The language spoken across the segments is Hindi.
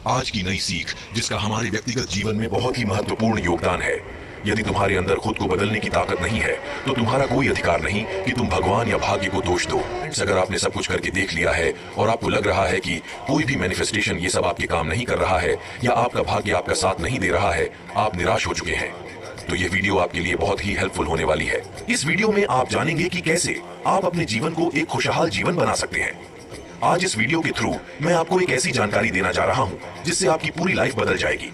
आज की नई सीख जिसका हमारे व्यक्तिगत जीवन में बहुत ही महत्वपूर्ण योगदान है। यदि तुम्हारे अंदर खुद को बदलने की ताकत नहीं है तो तुम्हारा कोई अधिकार नहीं कि तुम भगवान या भाग्य को दोष दो। अगर आपने सब कुछ करके देख लिया है और आपको लग रहा है कि कोई भी मैनिफेस्टेशन ये सब आपके काम नहीं कर रहा है या आपका भाग्य आपका साथ नहीं दे रहा है, आप निराश हो चुके हैं, तो ये वीडियो आपके लिए बहुत ही हेल्पफुल होने वाली है। इस वीडियो में आप जानेंगे कि कैसे आप अपने जीवन को एक खुशहाल जीवन बना सकते हैं। आज इस वीडियो के थ्रू मैं आपको एक ऐसी जानकारी देना जा रहा हूं जिससे आपकी पूरी लाइफ बदल जाएगी।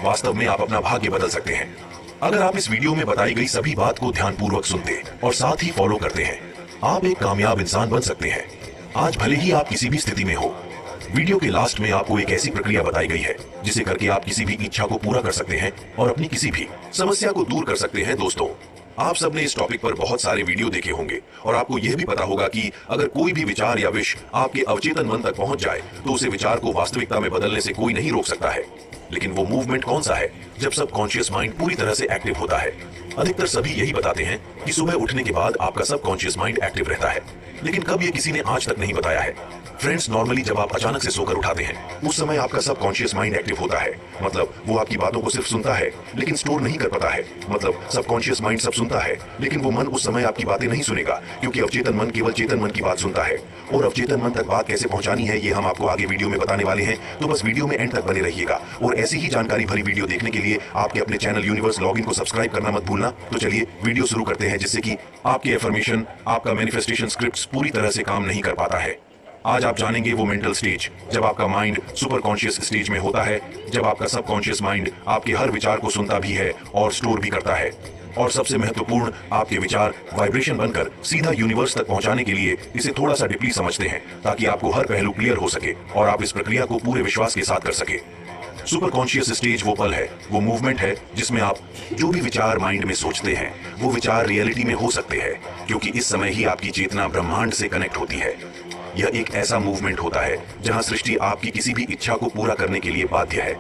वास्तव में आप अपना भाग्य बदल सकते हैं अगर आप इस वीडियो में बताई गई सभी बात को ध्यानपूर्वक सुनते और साथ ही फॉलो करते हैं। आप एक कामयाब इंसान बन सकते हैं आज, भले ही आप किसी भी स्थिति में हो। वीडियो के लास्ट में आपको एक ऐसी प्रक्रिया बताई गई है जिसे करके आप किसी भी इच्छा को पूरा कर सकते हैं और अपनी किसी भी समस्या को दूर कर सकते हैं। दोस्तों, आप सबने इस टॉपिक पर बहुत सारे वीडियो देखे होंगे और आपको यह भी पता होगा कि अगर कोई भी विचार या विश आपके अवचेतन मन तक पहुंच जाए तो उसे विचार को वास्तविकता में बदलने से कोई नहीं रोक सकता है। लेकिन वो मूवमेंट कौन सा है जब सबकॉन्शियस माइंड पूरी तरह से एक्टिव होता है? अधिकतर सभी यही बताते हैं कि सुबह उठने के बाद आपका सबकॉन्शियस माइंड एक्टिव रहता है, लेकिन कब ये किसी ने आज तक नहीं बताया है। फ्रेंड्स, नॉर्मली जब आप अचानक से सोकर उठाते हैं उस समय आपका सबकॉन्शियस माइंड एक्टिव होता है। मतलब वो आपकी बातों को सिर्फ सुनता है लेकिन स्टोर नहीं कर पाता है। मतलब सबकॉन्शियस माइंड सब सुनता है लेकिन वो मन उस समय आपकी बातें नहीं सुनेगा, क्योंकि अवचेतन मन केवल चेतन मन की बात सुनता है। और अवचेतन मन तक बात कैसे पहुंचानी है ये हम आपको आगे वीडियो में बताने वाले हैं, तो बस वीडियो में एंड तक बने रहिएगा। और ऐसी ही जानकारी भरी वीडियो देखने के लिए आपके अपने चैनल यूनिवर्स लॉगिन को सब्सक्राइब करना मत भूलना। तो चलिए वीडियो शुरू करते हैं, जिससे कि आपके एफर्मेशन, आपका मैनिफेस्टेशन स्क्रिप्ट पूरी तरह से काम नहीं कर पाता है। आज आप जानेंगे वो मेंटल स्टेज जब आपका माइंड सुपर कॉन्शियस स्टेज में होता है, जब आपका सबकॉन्शियस माइंड आपके हर विचार को सुनता भी है और स्टोर भी करता है। और सबसे महत्वपूर्ण, आपके विचार वाइब्रेशन बनकर सीधा यूनिवर्स तक पहुंचाने के लिए इसे थोड़ा सा डीपली समझते हैं, ताकि आपको हर पहलू क्लियर हो सके और आप इस प्रक्रिया को पूरे विश्वास के साथ कर सके। सुपर कॉन्शियस स्टेज वो पल है, वो मूवमेंट है जिसमें आप जो भी विचार माइंड में सोचते हैं वो विचार रियलिटी में हो सकते हैं, क्योंकि इस समय ही आपकी चेतना ब्रह्मांड से कनेक्ट होती है। यह एक ऐसा मूवमेंट होता है जहां सृष्टि आपकी किसी भी इच्छा को पूरा करने के लिए बाध्य है,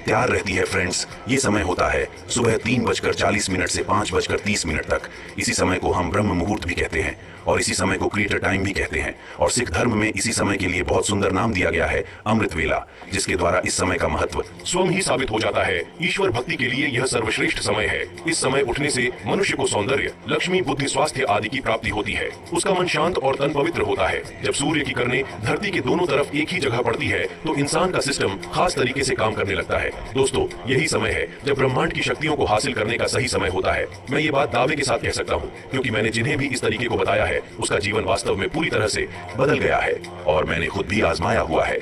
तैयार रहती है। फ्रेंड्स, ये समय होता है सुबह 3:40 से 5:30 तक। इसी समय को हम ब्रह्म मुहूर्त भी कहते हैं और इसी समय को क्रिएटर टाइम भी कहते हैं। और सिख धर्म में इसी समय के लिए बहुत सुंदर नाम दिया गया है, अमृत वेला, जिसके द्वारा इस समय का महत्व स्वयं ही साबित हो जाता है। ईश्वर भक्ति के लिए यह सर्वश्रेष्ठ समय है। इस समय उठने से मनुष्य को सौंदर्य, लक्ष्मी, बुद्धि, स्वास्थ्य आदि की प्राप्ति होती है। उसका मन शांत और तन पवित्र होता है। जब सूर्य की किरणें धरती के दोनों तरफ एक ही जगह पड़ती है तो इंसान का सिस्टम खास तरीके से काम करने लगता है। दोस्तों, यही समय है जब ब्रह्मांड की शक्तियों को हासिल करने का सही समय होता है। मैं ये बात दावे के साथ कह सकता हूँ, क्योंकि मैंने जिन्हें भी इस तरीके को बताया है उसका जीवन वास्तव में पूरी तरह से बदल गया है और मैंने खुद भी आजमाया हुआ है।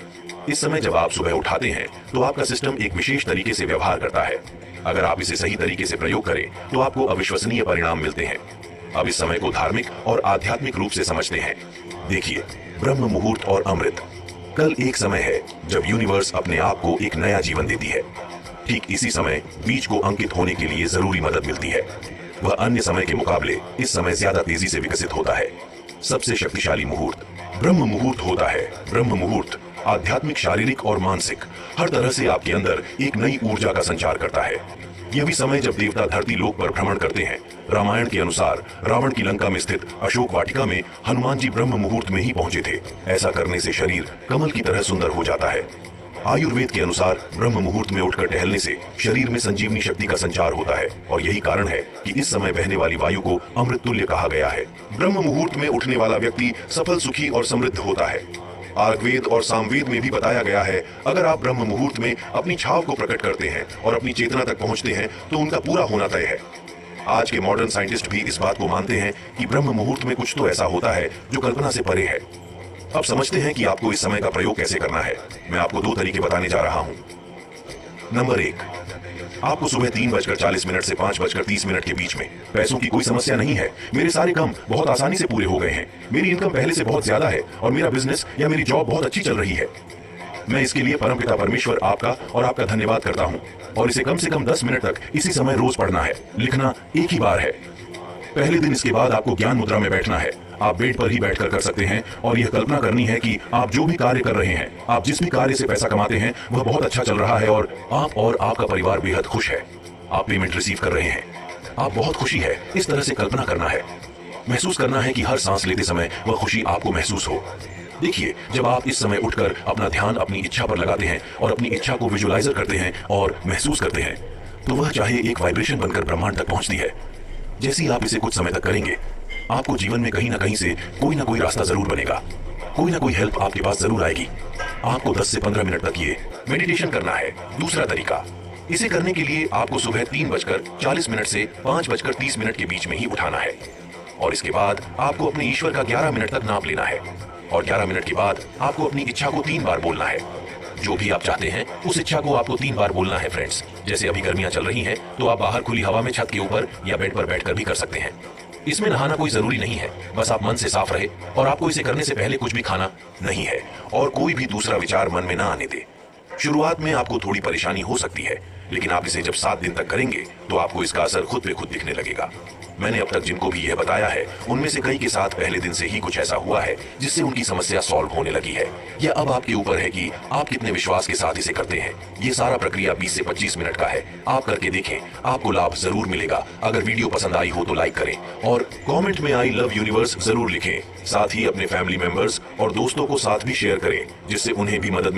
इस समय जब आप सुबह उठाते हैं तो आपका सिस्टम एक विशेष तरीके से व्यवहार करता है। अगर आप इसे सही तरीके से प्रयोग करें तो आपको अविश्वसनीय परिणाम मिलते हैं। अब इस समय को धार्मिक और आध्यात्मिक रूप से समझते हैं। देखिए, ब्रह्म मुहूर्त और अमृत, कल एक समय है जब यूनिवर्स अपने आप को एक नया जीवन देती है। ठीक इसी समय बीज को अंकित होने के लिए जरूरी मदद मिलती है। वह अन्य समय के मुकाबले इस समय ज्यादा तेजी से विकसित होता है। सबसे शक्तिशाली मुहूर्त ब्रह्म मुहूर्त होता है। ब्रह्म मुहूर्त आध्यात्मिक, शारीरिक और मानसिक हर तरह से आपके अंदर एक नई ऊर्जा का संचार करता है। यह भी समय जब देवता धरती लोक पर भ्रमण करते हैं। रामायण के अनुसार रावण की लंका में स्थित अशोक वाटिका में हनुमान जी ब्रह्म मुहूर्त में ही पहुंचे थे। ऐसा करने से शरीर कमल की तरह सुंदर हो जाता है। आयुर्वेद के अनुसार ब्रह्म मुहूर्त में उठकर टहलने से शरीर में संजीवनी शक्ति का संचार होता है और यही कारण है कि इस समय बहने वाली वायु को अमृत तुल्य कहा गया है। ब्रह्म मुहूर्त में उठने वाला व्यक्ति सफल, सुखी और समृद्ध होता है। आर्गवेद और सामवेद में भी बताया गया है, अगर आप ब्रह्म मुहूर्त में अपनी छाव को प्रकट करते हैं और अपनी चेतना तक पहुंचते हैं तो उनका पूरा होना तय है। आज के मॉडर्न साइंटिस्ट भी इस बात को मानते हैं कि ब्रह्म मुहूर्त में कुछ तो ऐसा होता है जो कल्पना से परे है। अब समझते हैं कि आपको इस समय का प्रयोग कैसे करना है। मैं आपको 2 तरीके बताने जा रहा हूं। नंबर 1, आपको सुबह 3:40 से 5:30 के बीच में पैसों की कोई समस्या नहीं है। मेरे सारे काम बहुत आसानी से पूरे हो गए हैं। मेरी इनकम पहले से बहुत ज्यादा है और मेरा बिजनेस या मेरी जॉब बहुत अच्छी चल रही है। मैं इसके लिए परमपिता परमेश्वर आपका और आपका धन्यवाद करता हूँ। और इसे कम से कम 10 मिनट तक इसी समय रोज पढ़ना है। लिखना एक ही बार है। पहले दिन इसके बाद आपको ज्ञान मुद्रा में बैठना है। आप बेड पर ही बैठकर कर सकते हैं और यह कल्पना करनी है कि आप जो भी कार्य कर रहे हैं, आप जिस भी कार्य से पैसा कमाते हैं वह बहुत अच्छा चल रहा है और आप और आपका परिवार बेहद खुश है। आप पेमेंट रिसीव कर रहे हैं, आप बहुत खुशी है। इस तरह से कल्पना करना है। महसूस करना है कि हर सांस लेते समय वह खुशी आपको महसूस हो। देखिए, जब आप इस समय उठकर अपना ध्यान अपनी इच्छा पर लगाते हैं और अपनी इच्छा को विजुअलाइजर करते हैं और महसूस करते हैं, तो वह चाहे एक वाइब्रेशन बनकर ब्रह्मांड तक पहुंचती है। जैसे ही आप इसे कुछ समय तक करेंगे, आपको जीवन में कहीं ना कहीं से कोई ना कोई रास्ता जरूर बनेगा, कोई ना कोई हेल्प आपके पास जरूर आएगी। आपको 10 से 15 मिनट तक ये मेडिटेशन करना है। दूसरा तरीका, इसे करने के लिए आपको सुबह 3:40 से 5:30 के बीच में ही उठाना है और इसके बाद आपको अपने ईश्वर का 11 मिनट तक नाप लेना है और 11 मिनट के बाद आपको अपनी इच्छा को 3 बार बोलना है। जो भी आप चाहते हैं उस इच्छा को आपको 3 बार बोलना है फ्रेंड्स। जैसे अभी गर्मियां चल रही हैं तो आप बाहर खुली हवा में छत के ऊपर या बेड पर बैठकर भी कर सकते हैं। इसमें नहाना कोई जरूरी नहीं है, बस आप मन से साफ रहे और आपको इसे करने से पहले कुछ भी खाना नहीं है और कोई भी दूसरा विचार मन में ना आने दे। शुरुआत में आपको थोड़ी परेशानी हो सकती है, लेकिन आप इसे जब 7 दिन तक करेंगे तो आपको इसका असर खुद पे खुद दिखने लगेगा। मैंने अब तक जिनको भी यह बताया है उनमें से कई के साथ पहले दिन से ही कुछ ऐसा हुआ है जिससे उनकी समस्या सॉल्व होने लगी है। यह अब आपके ऊपर है कि आप कितने विश्वास के साथ इसे करते हैं। ये सारा प्रक्रिया 20 से 25 मिनट का है। आप करके देखें, आपको लाभ जरूर मिलेगा। अगर वीडियो पसंद आई हो तो लाइक करें और कमेंट में आई लव यूनिवर्स जरूर लिखें। साथ ही अपने फैमिली मेंबर्स और दोस्तों को साथ भी शेयर करें जिससे उन्हें भी मदद